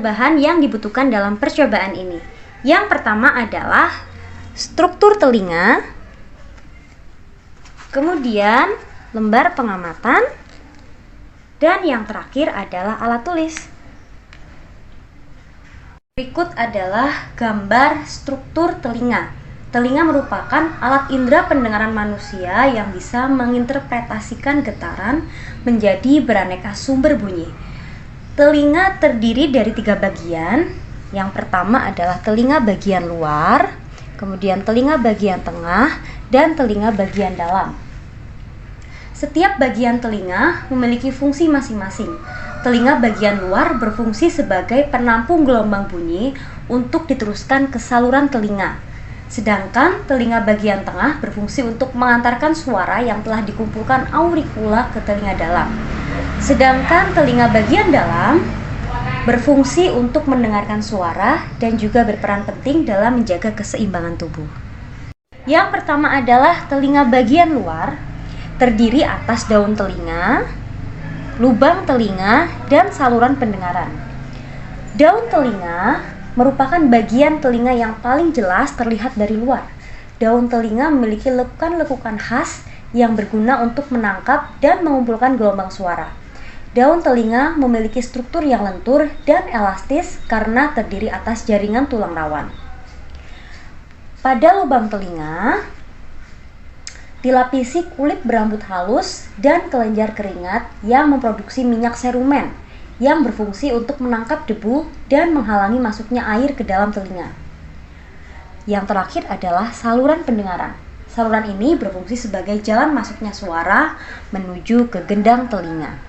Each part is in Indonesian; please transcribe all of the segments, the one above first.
bahan-bahan yang dibutuhkan dalam percobaan ini. Yang pertama adalah struktur telinga, kemudian lembar pengamatan, dan yang terakhir adalah alat tulis. Berikut adalah gambar struktur telinga. Telinga merupakan alat indera pendengaran manusia yang bisa menginterpretasikan getaran menjadi beraneka sumber bunyi. Telinga terdiri dari 3 bagian. Yang pertama adalah telinga bagian luar, kemudian telinga bagian tengah, dan telinga bagian dalam. Setiap bagian telinga memiliki fungsi masing-masing. Telinga bagian luar berfungsi sebagai penampung gelombang bunyi untuk diteruskan ke saluran telinga. Sedangkan telinga bagian tengah berfungsi untuk mengantarkan suara yang telah dikumpulkan auricula ke telinga dalam. Sedangkan telinga bagian dalam berfungsi untuk mendengarkan suara dan juga berperan penting dalam menjaga keseimbangan tubuh. Yang pertama adalah telinga bagian luar, terdiri atas daun telinga, lubang telinga, dan saluran pendengaran. Daun telinga merupakan bagian telinga yang paling jelas terlihat dari luar. Daun telinga memiliki lekukan-lekukan khas yang berguna untuk menangkap dan mengumpulkan gelombang suara. Daun telinga memiliki struktur yang lentur dan elastis karena terdiri atas jaringan tulang rawan. Pada lubang telinga dilapisi kulit berambut halus dan kelenjar keringat yang memproduksi minyak serumen yang berfungsi untuk menangkap debu dan menghalangi masuknya air ke dalam telinga. Yang terakhir adalah saluran pendengaran. Saluran ini berfungsi sebagai jalan masuknya suara menuju ke gendang telinga.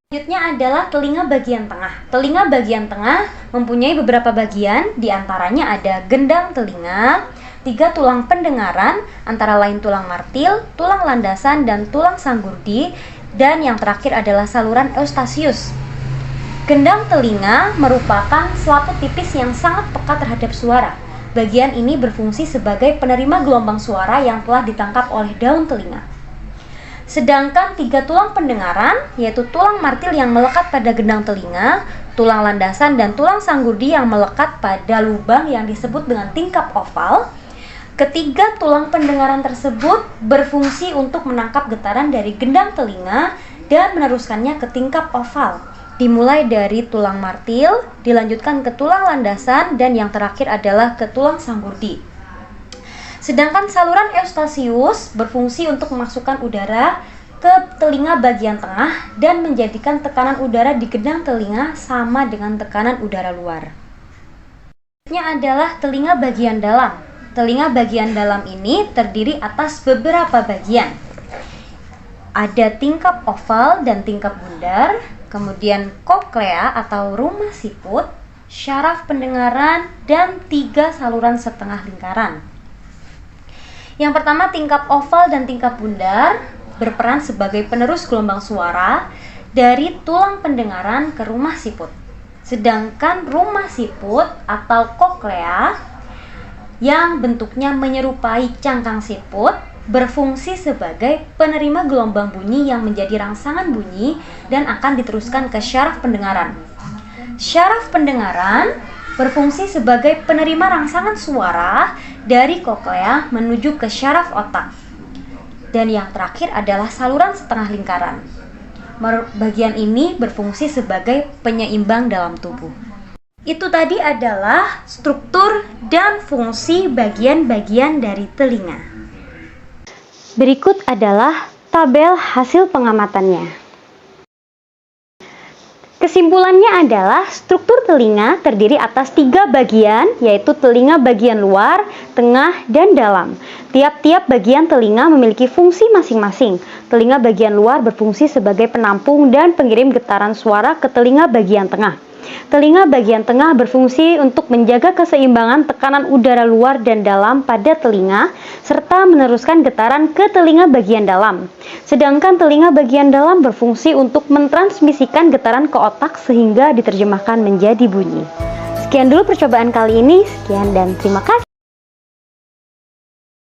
Selanjutnya adalah telinga bagian tengah. Telinga bagian tengah mempunyai beberapa bagian, diantaranya ada gendang telinga, 3 tulang pendengaran, antara lain tulang martil, tulang landasan, dan tulang sanggurdi, dan yang terakhir adalah saluran eustasius. Gendang telinga merupakan selaput tipis yang sangat peka terhadap suara. Bagian ini berfungsi sebagai penerima gelombang suara yang telah ditangkap oleh daun telinga. Sedangkan 3 tulang pendengaran, yaitu tulang martil yang melekat pada gendang telinga, tulang landasan, dan tulang sanggurdi yang melekat pada lubang yang disebut dengan tingkap oval. Ketiga tulang pendengaran tersebut berfungsi untuk menangkap getaran dari gendang telinga dan meneruskannya ke tingkap oval. Dimulai dari tulang martil, dilanjutkan ke tulang landasan, dan yang terakhir adalah ke tulang sanggurdi. Sedangkan saluran eustasius berfungsi untuk memasukkan udara ke telinga bagian tengah dan menjadikan tekanan udara di gendang telinga sama dengan tekanan udara luar. Selanjutnya adalah telinga bagian dalam. Telinga bagian dalam ini terdiri atas beberapa bagian. Ada tingkap oval dan tingkap bundar, kemudian koklea atau rumah siput, syaraf pendengaran, dan 3 saluran setengah lingkaran. Yang pertama, tingkap oval dan tingkap bundar berperan sebagai penerus gelombang suara dari tulang pendengaran ke rumah siput. Sedangkan rumah siput atau koklea yang bentuknya menyerupai cangkang siput berfungsi sebagai penerima gelombang bunyi yang menjadi rangsangan bunyi dan akan diteruskan ke syaraf pendengaran. Syaraf pendengaran berfungsi sebagai penerima rangsangan suara dari koklea menuju ke syaraf otak. Dan yang terakhir adalah saluran setengah lingkaran. Bagian ini berfungsi sebagai penyeimbang dalam tubuh. Itu tadi adalah struktur dan fungsi bagian-bagian dari telinga. Berikut adalah tabel hasil pengamatannya. Kesimpulannya adalah struktur telinga terdiri atas 3 bagian, yaitu telinga bagian luar, tengah, dan dalam. Tiap-tiap bagian telinga memiliki fungsi masing-masing. Telinga bagian luar berfungsi sebagai penampung dan pengirim getaran suara ke telinga bagian tengah. Telinga bagian tengah berfungsi untuk menjaga keseimbangan tekanan udara luar dan dalam pada telinga, serta meneruskan getaran ke telinga bagian dalam. Sedangkan telinga bagian dalam berfungsi untuk mentransmisikan getaran ke otak sehingga diterjemahkan menjadi bunyi. Sekian dulu percobaan kali ini, sekian dan terima kasih.